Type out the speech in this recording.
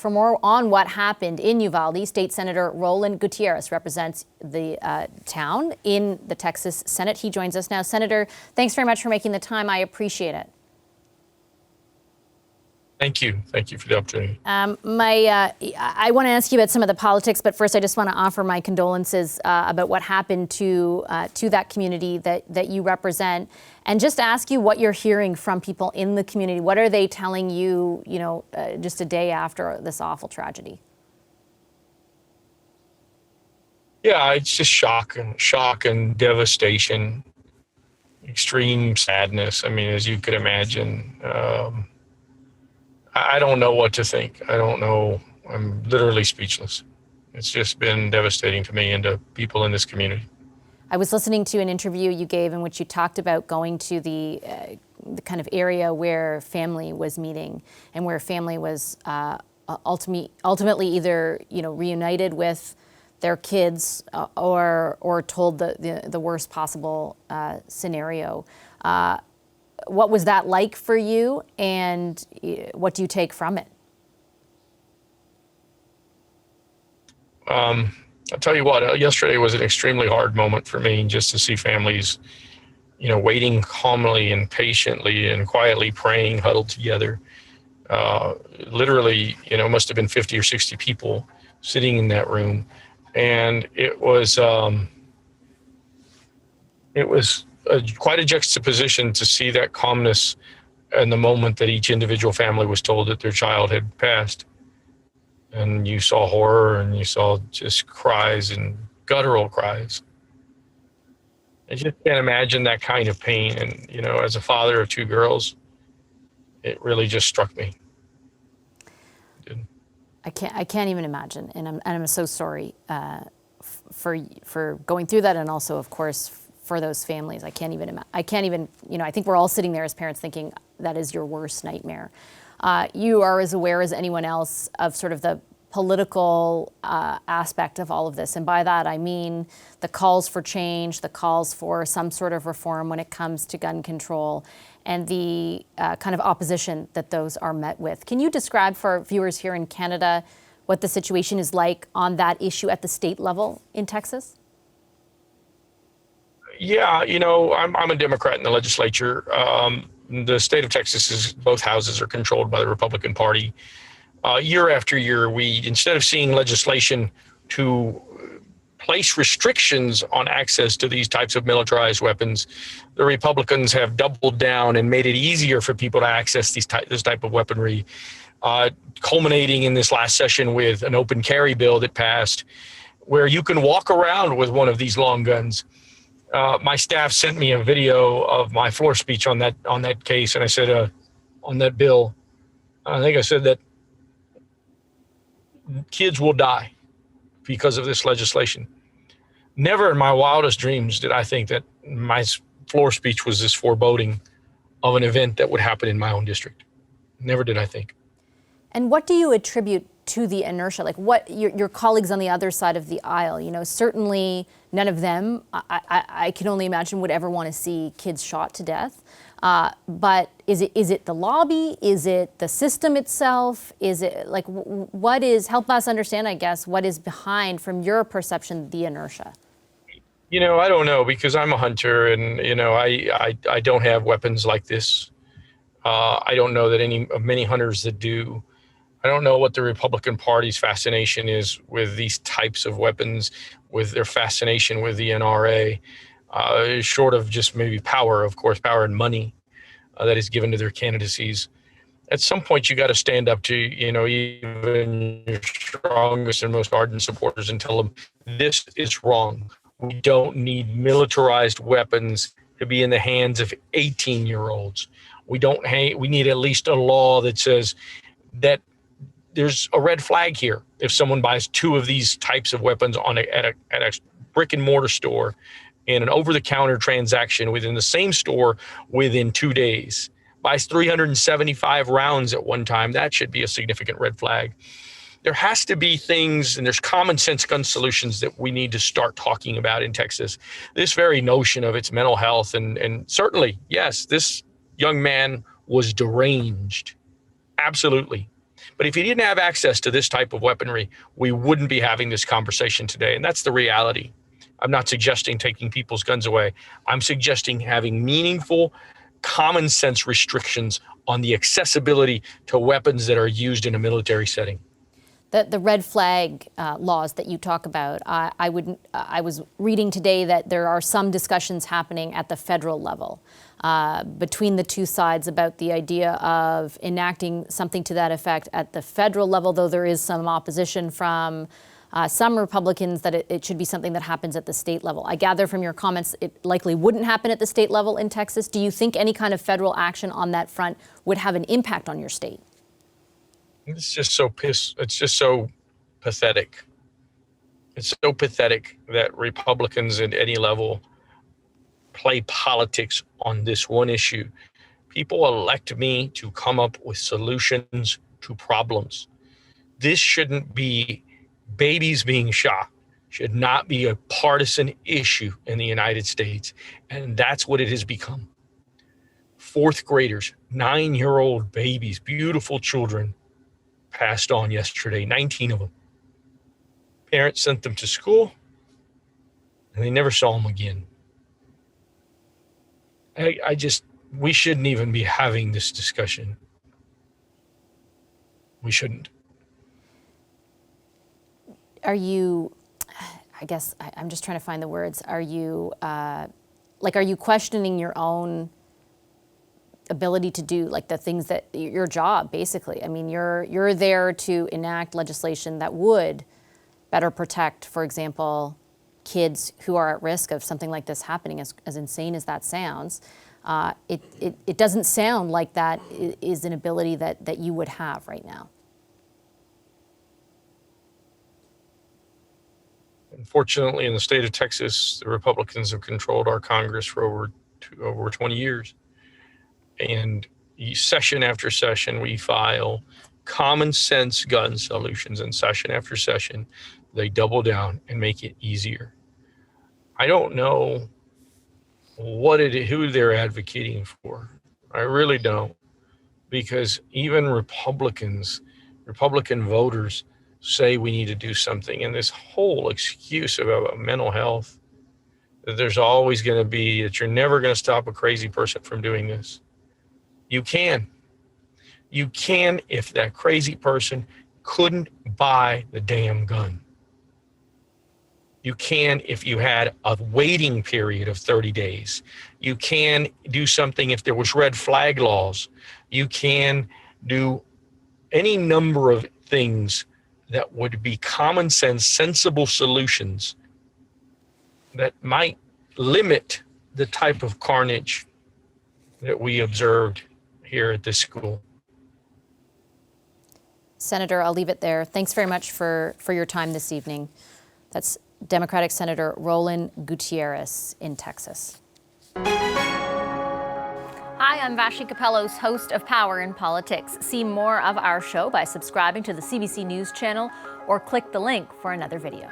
For more on what happened in Uvalde, State Senator Roland Gutierrez represents the town in the Texas Senate. He joins us now. Senator, thanks very much for making the time. I appreciate it. Thank you. Thank you for the opportunity. I want to ask you about some of the politics, but first I just want to offer my condolences about what happened to that community that you represent, and just ask you what you're hearing from people in the community. What are they telling you, just a day after this awful tragedy? Yeah, it's just shock and devastation, extreme sadness. I mean, as you could imagine. I don't know what to think. I don't know. I'm literally speechless. It's just been devastating to me and to people in this community. I was listening to an interview you gave in which you talked about going to the kind of area where family was meeting and where family was ultimately either reunited with their kids or told the worst possible scenario. What was that like for you, and what do you take from it? I'll tell you what, yesterday was an extremely hard moment for me, just to see families, waiting calmly and patiently and quietly praying, huddled together. Literally, must have been 50 or 60 people sitting in that room. And it was quite a juxtaposition to see that calmness in the moment that each individual family was told that their child had passed. And you saw horror, and you saw just cries and guttural cries. I just can't imagine that kind of pain. And, as a father of two girls, it really just struck me. I can't even imagine. And I'm so sorry for going through that, and also, of course, for those families. I can't even, I think we're all sitting there as parents thinking that is your worst nightmare. You are as aware as anyone else of sort of the political aspect of all of this. And by that, I mean the calls for change, the calls for some sort of reform when it comes to gun control, and the kind of opposition that those are met with. Can you describe for viewers here in Canada what the situation is like on that issue at the state level in Texas? Yeah, I'm a Democrat in the legislature. The state of Texas both houses are controlled by the Republican Party. Year after year, instead of seeing legislation to place restrictions on access to these types of militarized weapons, the Republicans have doubled down and made it easier for people to access this type of weaponry, culminating in this last session with an open carry bill that passed, where you can walk around with one of these long guns. My staff sent me a video of my floor speech on that case, and I said on that bill, I think I said that kids will die because of this legislation. Never in my wildest dreams did I think that my floor speech was this foreboding of an event that would happen in my own district. Never did I think. And what do you attribute to the inertia? Like what your colleagues on the other side of the aisle, certainly none of them, I can only imagine, would ever want to see kids shot to death. But is it the lobby? Is it the system itself? Is it like, help us understand, I guess, what is behind, from your perception, the inertia? I don't know, because I'm a hunter, and, I don't have weapons like this. I don't know that many hunters that do. I don't know what the Republican Party's fascination is with these types of weapons, with their fascination with the NRA, short of just maybe power, of course, power and money that is given to their candidacies. At some point, you got to stand up to, even your strongest and most ardent supporters and tell them this is wrong. We don't need militarized weapons to be in the hands of 18-year-olds. We need at least a law that says that there's a red flag here if someone buys two of these types of weapons at a brick and mortar store in an over-the-counter transaction within the same store within 2 days, buys 375 rounds at one time. That should be a significant red flag. There has to be things, and there's common sense gun solutions that we need to start talking about in Texas. This very notion of its mental health, and certainly, yes, this young man was deranged. Absolutely. But if you didn't have access to this type of weaponry, we wouldn't be having this conversation today. And that's the reality. I'm not suggesting taking people's guns away. I'm suggesting having meaningful, common sense restrictions on the accessibility to weapons that are used in a military setting. The red flag laws that you talk about, I was reading today that there are some discussions happening at the federal level between the two sides about the idea of enacting something to that effect at the federal level, though there is some opposition from some Republicans that it should be something that happens at the state level. I gather from your comments it likely wouldn't happen at the state level in Texas. Do you think any kind of federal action on that front would have an impact on your state? It's just so pathetic. It's so pathetic that Republicans at any level play politics on this one issue. People elect me to come up with solutions to problems. This shouldn't be babies being shot, should not be a partisan issue in the United States. And that's what it has become. Fourth graders, 9-year-old babies, beautiful children, passed on yesterday, 19 of them. Parents sent them to school, and they never saw them again. We shouldn't even be having this discussion. We shouldn't. Are you, I guess, I'm just trying to find the words. Are you questioning your own ability to do like the things that your job basically? I mean, you're there to enact legislation that would better protect, for example, kids who are at risk of something like this happening, as insane as that sounds. It doesn't sound like that is an ability that you would have right now. Unfortunately, in the state of Texas, the Republicans have controlled our Congress for over 20 years. And session after session, we file common sense gun solutions, and session after session, they double down and make it easier. I don't know who they're advocating for. I really don't, because even Republican voters say we need to do something. And this whole excuse about mental health, that there's always going to be, that you're never going to stop a crazy person from doing this. You can. You can if that crazy person couldn't buy the damn gun. You can if you had a waiting period of 30 days. You can do something if there was red flag laws. You can do any number of things that would be common sense, sensible solutions that might limit the type of carnage that we observed here at this school. Senator, I'll leave it there. Thanks very much for your time this evening. That's Democratic Senator Roland Gutierrez in Texas. Hi, I'm Vashi Capellos, host of Power in Politics. See more of our show by subscribing to the CBC News channel or click the link for another video.